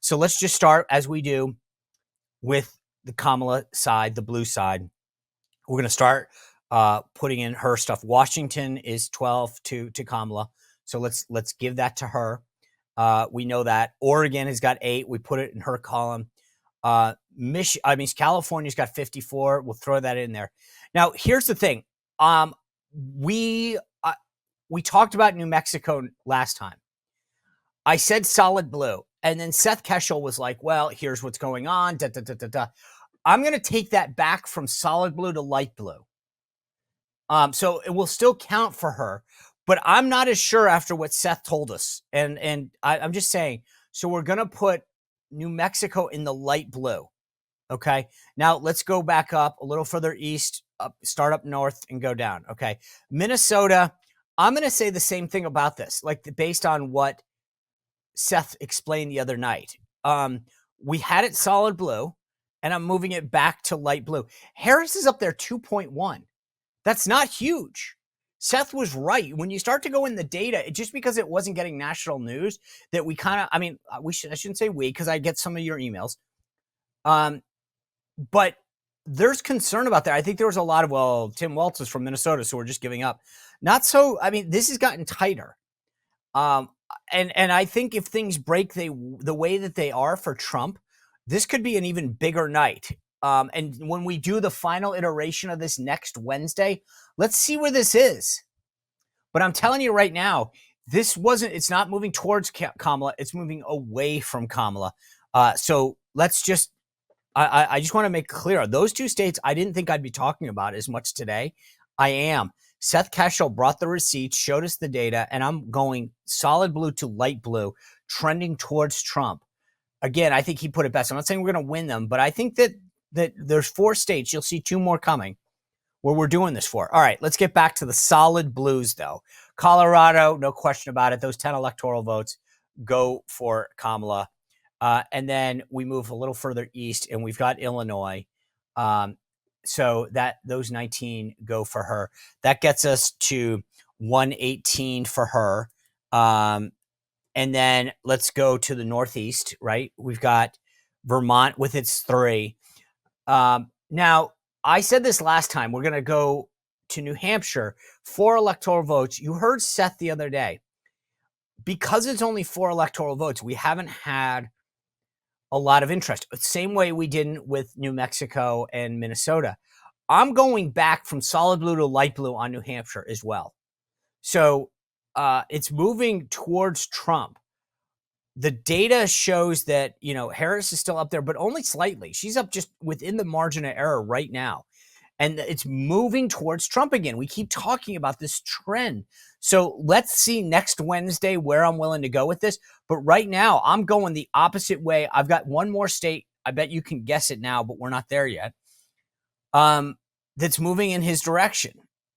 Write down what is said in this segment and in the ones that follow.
So let's just start as we do with the Kamala side, the blue side. We're going to start putting in her stuff. Washington is 12 to Kamala. So let's give that to her. We know that Oregon has got 8. We put it in her column. California's got 54. We'll throw that in there. Now, here's the thing. We talked about New Mexico last time. I said solid blue, and then Seth Keshel was like, "Well, here's what's going on." Da, da, da, da, da. I'm going to take that back from solid blue to light blue. So it will still count for her, but I'm not as sure after what Seth told us. And I'm just saying, so we're going to put New Mexico in the light blue. Okay. Now let's go back up a little further east, start up north and go down. Okay. Minnesota, I'm going to say the same thing about this, like based on what Seth explained the other night. We had it solid blue and I'm moving it back to light blue. Harris is up there 2.1. That's not huge. Seth was right. When you start to go in the data, just because it wasn't getting national news, that we kind of, I shouldn't say we, because I get some of your emails. But there's concern about that. I think there was a lot of, Tim Walz is from Minnesota, so we're just giving up. Not so, this has gotten tighter. And I think if things break the way that they are for Trump, this could be an even bigger night. And when we do the final iteration of this next Wednesday, let's see where this is. But I'm telling you right now, it's not moving towards Kamala. It's moving away from Kamala. So let's just, I just want to make clear, those two states I didn't think I'd be talking about as much today. I am. Seth Keshel brought the receipts, showed us the data, and I'm going solid blue to light blue, trending towards Trump. Again, I think he put it best. I'm not saying we're going to win them, but I think that there's 4 states, you'll see 2 more coming, where we're doing this for. All right, let's get back to the solid blues, though. Colorado, no question about it. Those 10 electoral votes go for Kamala. And then we move a little further east, and we've got Illinois. So those 19 go for her. That gets us to 118 for her. And then let's go to the Northeast, right? We've got Vermont with its 3. Now, I said this last time. We're going to go to New Hampshire, 4 electoral votes. You heard Seth the other day. Because it's only 4 electoral votes, we haven't had a lot of interest. Same way we didn't with New Mexico and Minnesota. I'm going back from solid blue to light blue on New Hampshire as well. So it's moving towards Trump. The data shows that, Harris is still up there, but only slightly. She's up just within the margin of error right now. And it's moving towards Trump again. We keep talking about this trend. So let's see next Wednesday where I'm willing to go with this. But right now, I'm going the opposite way. I've got one more state. I bet you can guess it now, but we're not there yet. That's moving in his direction.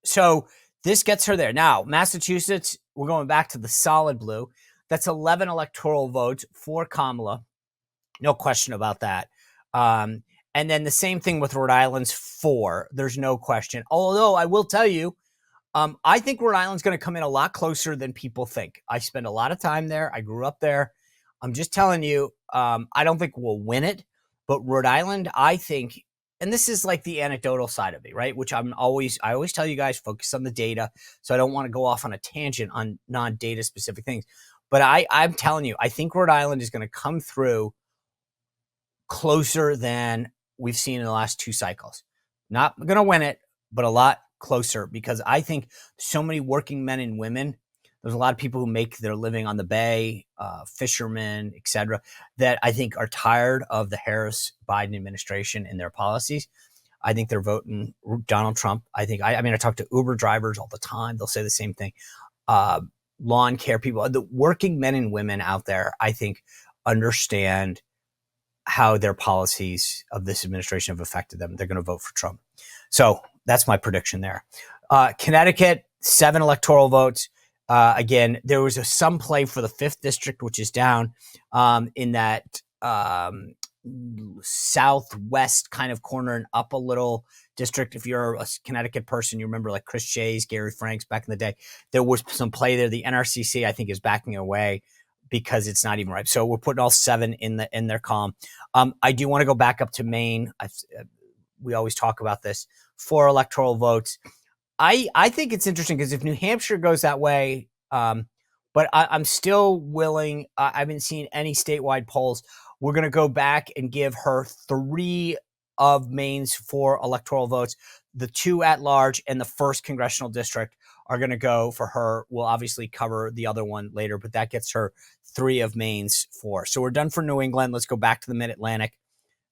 So this gets her there. Now, Massachusetts, we're going back to the solid blue. That's 11 electoral votes for Kamala. No question about that. And then the same thing with Rhode Island's 4. There's no question. Although I will tell you, I think Rhode Island's going to come in a lot closer than people think. I spend a lot of time there. I grew up there. I'm just telling you, I don't think we'll win it. But Rhode Island, I think, and this is like the anecdotal side of me, right? Which I always tell you guys, focus on the data. So I don't want to go off on a tangent on non-data specific things. But I'm telling you, I think Rhode Island is going to come through closer than we've seen in the last 2 cycles. Not going to win it, but a lot closer, because I think so many working men and women, there's a lot of people who make their living on the Bay, fishermen, etc., that I think are tired of the Harris-Biden administration and their policies. I think they're voting Donald Trump. I talk to Uber drivers all the time. They'll say the same thing. Lawn care people, the working men and women out there, I think, understand how their policies of this administration have affected them. They're going to vote for Trump. So that's my prediction there. Connecticut, 7 electoral votes. Again, there was some play for the 5th district, which is down in that southwest kind of corner and up a little district. If you're a Connecticut person, you remember like Chris Shays, Gary Franks back in the day. There was some play there. The NRCC, I think, is backing away. because it's not even ripe. So we're putting all 7 in their column. I do want to go back up to Maine. We always talk about this. 4 electoral votes. I think it's interesting because if New Hampshire goes that way, but I'm still willing. I haven't seen any statewide polls. We're going to go back and give her 3 of Maine's 4 electoral votes. The 2 at large and the 1st congressional district are going to go for her. We'll obviously cover the other one later, but that gets her 3 of Maine's 4. So we're done for New England. Let's go back to the Mid-Atlantic.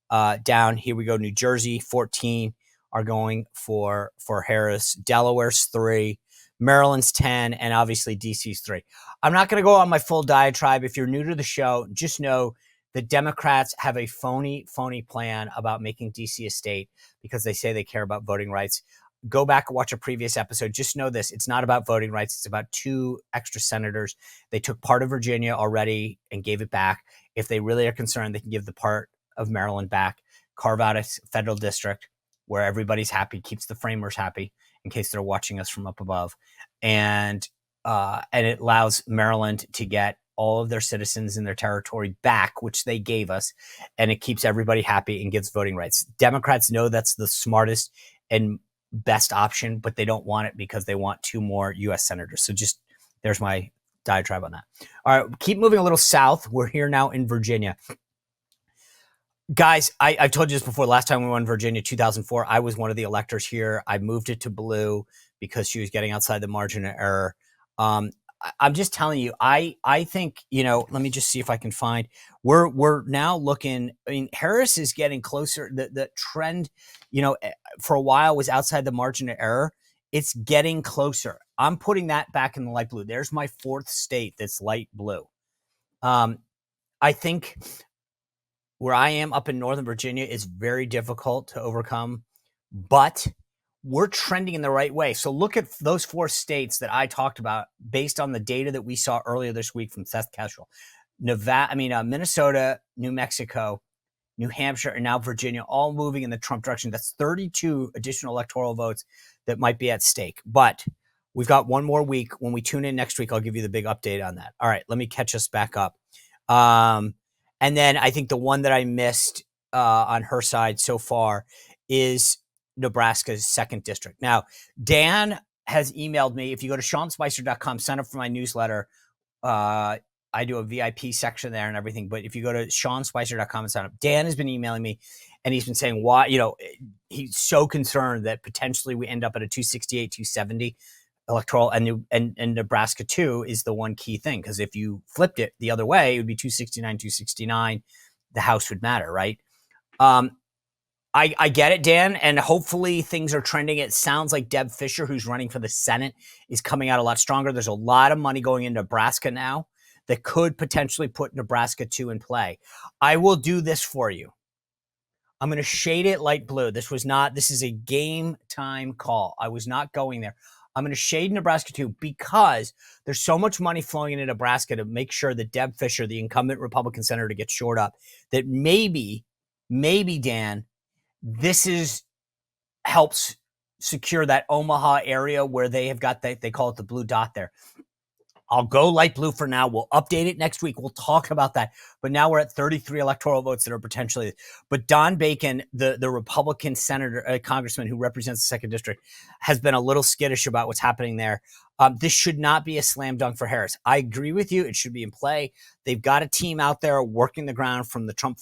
Down here we go. New Jersey 14 are going for Harris. Delaware's 3. Maryland's 10, and obviously DC's 3. I'm not going to go on my full diatribe. If you're new to the show, just know the Democrats have a phony plan about making DC a state because they say they care about voting rights. Go back and watch a previous episode. Just know this. It's not about voting rights. It's about 2 extra senators. They took part of Virginia already and gave it back. If they really are concerned, they can give the part of Maryland back, carve out a federal district where everybody's happy, keeps the framers happy in case they're watching us from up above. And it allows Maryland to get all of their citizens in their territory back, which they gave us, and it keeps everybody happy and gives voting rights. Democrats know that's the smartest and best option, but they don't want it because they want 2 more U.S. senators. So just there's my diatribe on that. All right, keep moving a little south. We're here now in Virginia. Guys, I've told you this before. Last time we won Virginia, 2004, I was one of the electors here. I moved it to blue because she was getting outside the margin of error. I'm just telling you, I think, let me just see if I can find. We're now looking. I mean, Harris is getting closer. The trend, for a while was outside the margin of error. It's getting closer. I'm putting that back in the light blue. There's my 4th state that's light blue. I think where I am up in Northern Virginia is very difficult to overcome, but we're trending in the right way. So look at those 4 states that I talked about based on the data that we saw earlier this week from Seth Keshel. Minnesota, New Mexico, New Hampshire, and now Virginia, all moving in the Trump direction. That's 32 additional electoral votes that might be at stake. But we've got one more week. When we tune in next week, I'll give you the big update on that. All right, let me catch us back up. And then I think the one that I missed on her side so far is Nebraska's 2nd district. Now, Dan has emailed me. If you go to SeanSpicer.com, sign up for my newsletter. I do a VIP section there and everything. But if you go to SeanSpicer.com and sign up, Dan has been emailing me, and he's been saying why, he's so concerned that potentially we end up at a 268, 270 electoral, and Nebraska 2 is the one key thing, because if you flipped it the other way, it would be 269, 269. The House would matter, right? I get it, Dan, and hopefully things are trending. It sounds like Deb Fischer, who's running for the Senate, is coming out a lot stronger. There's a lot of money going into Nebraska now that could potentially put Nebraska 2 in play. I will do this for you. I'm going to shade it light blue. This is a game time call. I was not going there. I'm going to shade Nebraska 2 because there's so much money flowing into Nebraska to make sure that Deb Fischer, the incumbent Republican senator, gets shored up, that maybe, Dan, this helps secure that Omaha area where they have got they call it the blue dot there. I'll go light blue for now. We'll update it next week. We'll talk about that. But now we're at 33 electoral votes that are potentially. But Don Bacon, the Republican senator, congressman who represents the 2nd district, has been a little skittish about what's happening there. This should not be a slam dunk for Harris. I agree with you. It should be in play. They've got a team out there working the ground from the Trump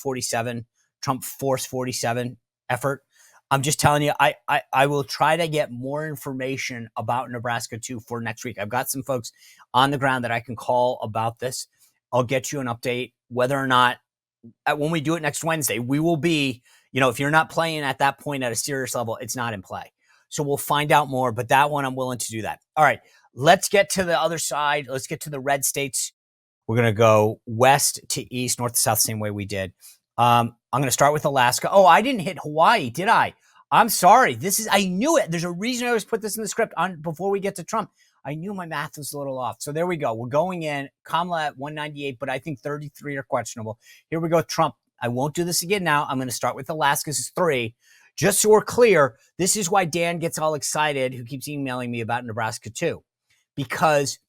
Force 47 effort. I'm just telling you, I will try to get more information about Nebraska 2 for next week. I've got some folks on the ground that I can call about this. I'll get you an update whether or not when we do it next Wednesday, we will be, if you're not playing at that point at a serious level, it's not in play. So we'll find out more, but that one I'm willing to do that. All right, let's get to the other side. Let's get to the red states. We're going to go west to east, north to south, same way we did. I'm going to start with Alaska. Oh, I didn't hit Hawaii, did I? I'm sorry. I knew it. There's a reason I always put this in the script before we get to Trump. I knew my math was a little off. So there we go. We're going in. Kamala at 198, but I think 33 are questionable. Here we go. Trump. I won't do this again now. I'm going to start with Alaska's 3. Just so we're clear, this is why Dan gets all excited, who keeps emailing me about Nebraska 2. Because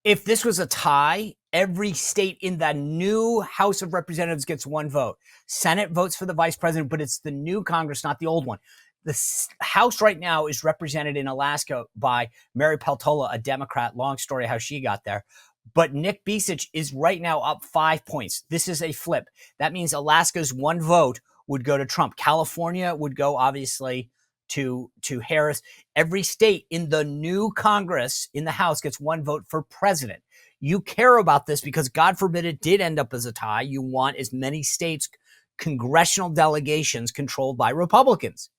if this was a tie, every state in the new House of Representatives gets one vote. Senate votes for the vice president, but it's the new Congress, not the old one. The House right now is represented in Alaska by Mary Peltola, a Democrat. Long story how she got there. But Nick Bicich is right now up 5 points. This is a flip. That means Alaska's one vote would go to Trump. California would go, obviously, to Harris. Every state in the new Congress, in the House, gets one vote for president. You care about this because, God forbid, it did end up as a tie. You want as many states, congressional delegations controlled by Republicans.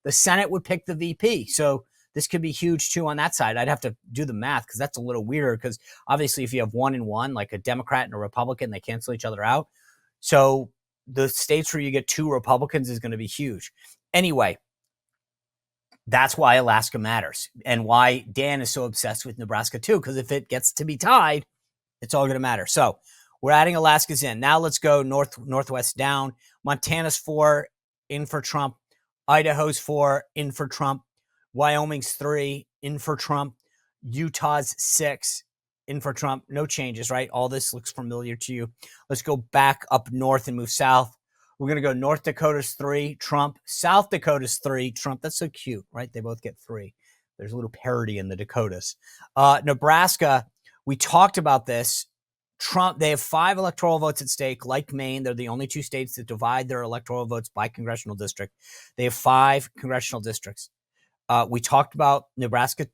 The Senate would pick the VP. So this could be huge, too, on that side. I'd have to do the math because that's a little weirder because, obviously, if you have 1 and 1, like a Democrat and a Republican, they cancel each other out. So the states where you get 2 Republicans is going to be huge. Anyway, that's why Alaska matters and why Dan is so obsessed with Nebraska, too, because if it gets to be tied, it's all going to matter. So we're adding Alaska's in. Now let's go northwest down. Montana's 4, in for Trump. Idaho's 4, in for Trump. Wyoming's 3, in for Trump. Utah's 6, in for Trump. No changes, right? All this looks familiar to you. Let's go back up north and move south. We're going to go North Dakota's 3, Trump. South Dakota's 3, Trump. That's so cute, right? They both get 3. There's a little parody in the Dakotas. Nebraska, we talked about this. Trump, they have 5 electoral votes at stake. Like Maine, they're the only 2 states that divide their electoral votes by congressional district. They have 5 congressional districts. We talked about Nebraska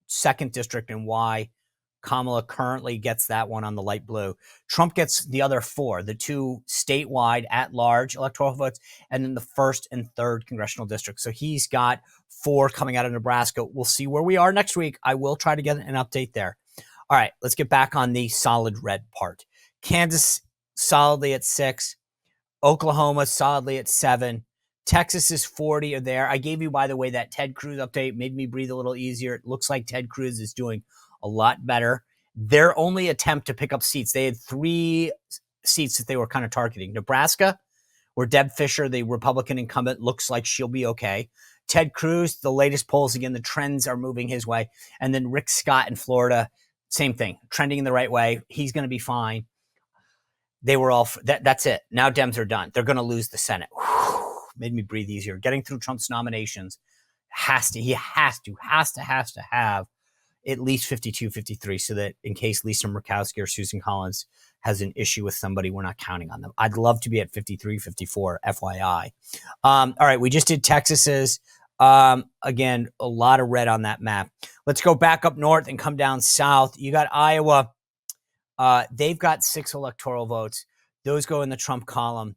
2nd district and why Kamala currently gets that one on the light blue. Trump gets the other 4, the 2 statewide at-large electoral votes, and then the 1st and 3rd congressional districts. So he's got 4 coming out of Nebraska. We'll see where we are next week. I will try to get an update there. All right, let's get back on the solid red part. Kansas solidly at 6. Oklahoma solidly at 7. Texas is 40 there. I gave you, by the way, that Ted Cruz update. Made me breathe a little easier. It looks like Ted Cruz is doing a lot better. Their only attempt to pick up seats, they had 3 seats that they were kind of targeting. Nebraska, where Deb Fischer, the Republican incumbent, looks like she'll be okay. Ted Cruz, the latest polls, again, the trends are moving his way. And then Rick Scott in Florida, same thing, trending in the right way. He's going to be fine. They were all that's it. Now Dems are done. They're going to lose the Senate. Whew, made me breathe easier. Getting through Trump's nominations he has to have at least 52, 53 so that in case Lisa Murkowski or Susan Collins has an issue with somebody, we're not counting on them. I'd love to be at 53, 54, FYI. All right, we just did Texas's. Again, a lot of red on that map. Let's go back up north and come down south. You got Iowa. They've got 6 electoral votes. Those go in the Trump column.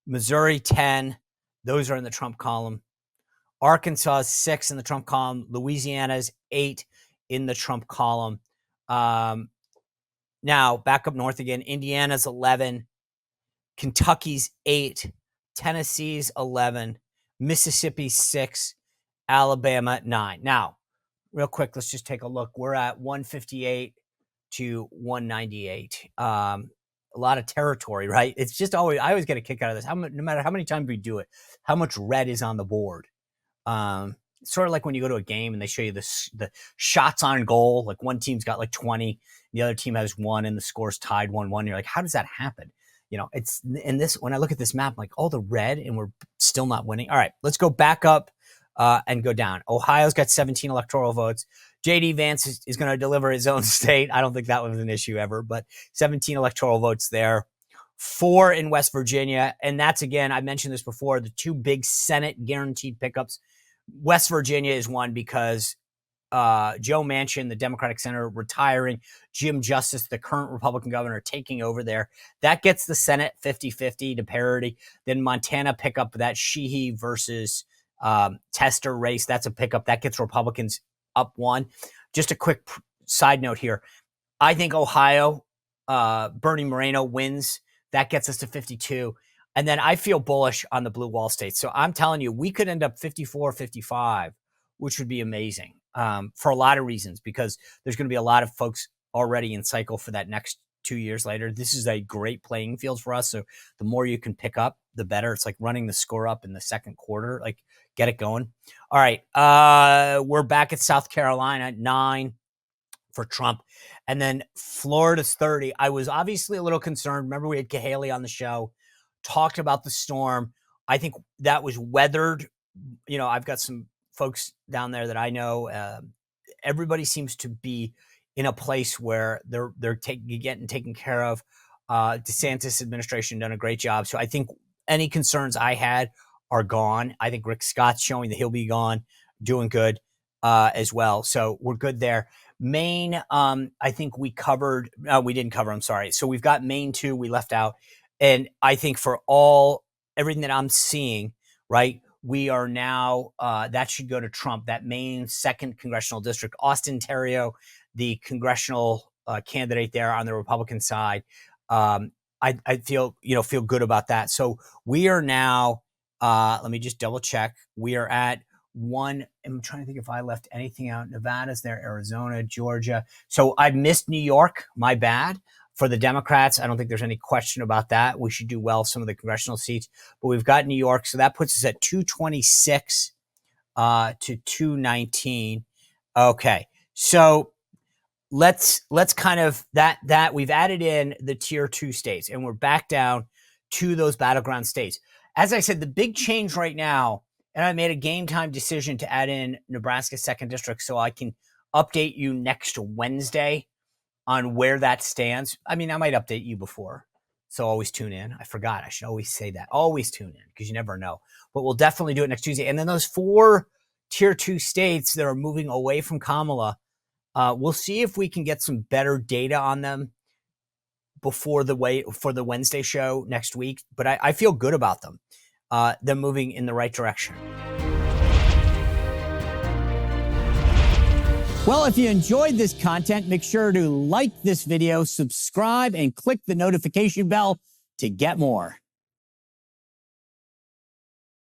Missouri, 10. Those are in the Trump column. Arkansas is 6 in the Trump column. Louisiana's 8 in the Trump column. Now, back up north again. Indiana's 11. Kentucky's 8. Tennessee's 11. Mississippi's 6. Alabama, 9. Now, real quick, let's just take a look. We're at 158 to 198. A lot of territory, right? It's just always, I always get a kick out of this. No matter how many times we do it, how much red is on the board. Sort of like when you go to a game and they show you the shots on goal. Like one team's got like 20, the other team has 1, and the score's tied 1-1. You're like, how does that happen? You know, it's in this. When I look at this map, I'm like, all the red, and we're still not winning. All right, let's go back up and go down. Ohio's got 17 electoral votes. J.D. Vance is going to deliver his own state. I don't think that was an issue ever, but 17 electoral votes there. 4 in West Virginia, and that's, again, I mentioned this before, the 2 big Senate guaranteed pickups. West Virginia is one because Joe Manchin, the Democratic senator, retiring, Jim Justice, the current Republican governor, taking over there. That gets the Senate 50-50 to parity. Then Montana pick up that Sheehy versus Tester race. That's a pickup. That gets Republicans up 1. Just a quick side note here. I think Ohio, Bernie Moreno wins. That gets us to 52. And then I feel bullish on the blue wall states. So I'm telling you, we could end up 54, 55, which would be amazing for a lot of reasons, because there's going to be a lot of folks already in cycle for that next 2 years later. This is a great playing field for us. So the more you can pick up, the better. It's like running the score up in the second quarter, like get it going. All right. We're back at South Carolina at 9 for Trump. and then Florida's 30. I was obviously a little concerned. Remember, we had Cahaley on the show, talked about the storm. I think that was weathered. You know, I've got some folks down there that I know. Everybody seems to be in a place where they're getting taken care of. DeSantis administration done a great job. So I think any concerns I had are gone. I think Rick Scott's showing that he'll be gone, doing good as well. So we're good there. Maine, I think we covered. We didn't cover. I'm sorry. So we've got Maine too. We left out, and I think for everything that I'm seeing, right, we are now that should go to Trump. That Maine 2nd congressional district, Austin Terrio, the congressional candidate there on the Republican side. I feel good about that. So we are now. Let me just double check. We are at one. I'm trying to think if I left anything out. Nevada's there, Arizona, Georgia. So I missed New York. My bad. For the Democrats, I don't think there's any question about that. We should do well some of the congressional seats, but we've got New York, so that puts us at 226 to 219. Okay, so let's kind of that we've added in the tier 2 states, and we're back down to those battleground states. As I said, the big change right now, and I made a game time decision to add in Nebraska 2nd district so I can update you next Wednesday on where that stands. I mean, I might update you before, so always tune in. I forgot. I should always say that. Always tune in, because you never know. But we'll definitely do it next Tuesday. And then those 4 tier 2 states that are moving away from Kamala, we'll see if we can get some better data on them for the Wednesday show next week. But I feel good about them. Them moving in the right direction. Well, if you enjoyed this content, make sure to like this video, subscribe, and click the notification bell to get more.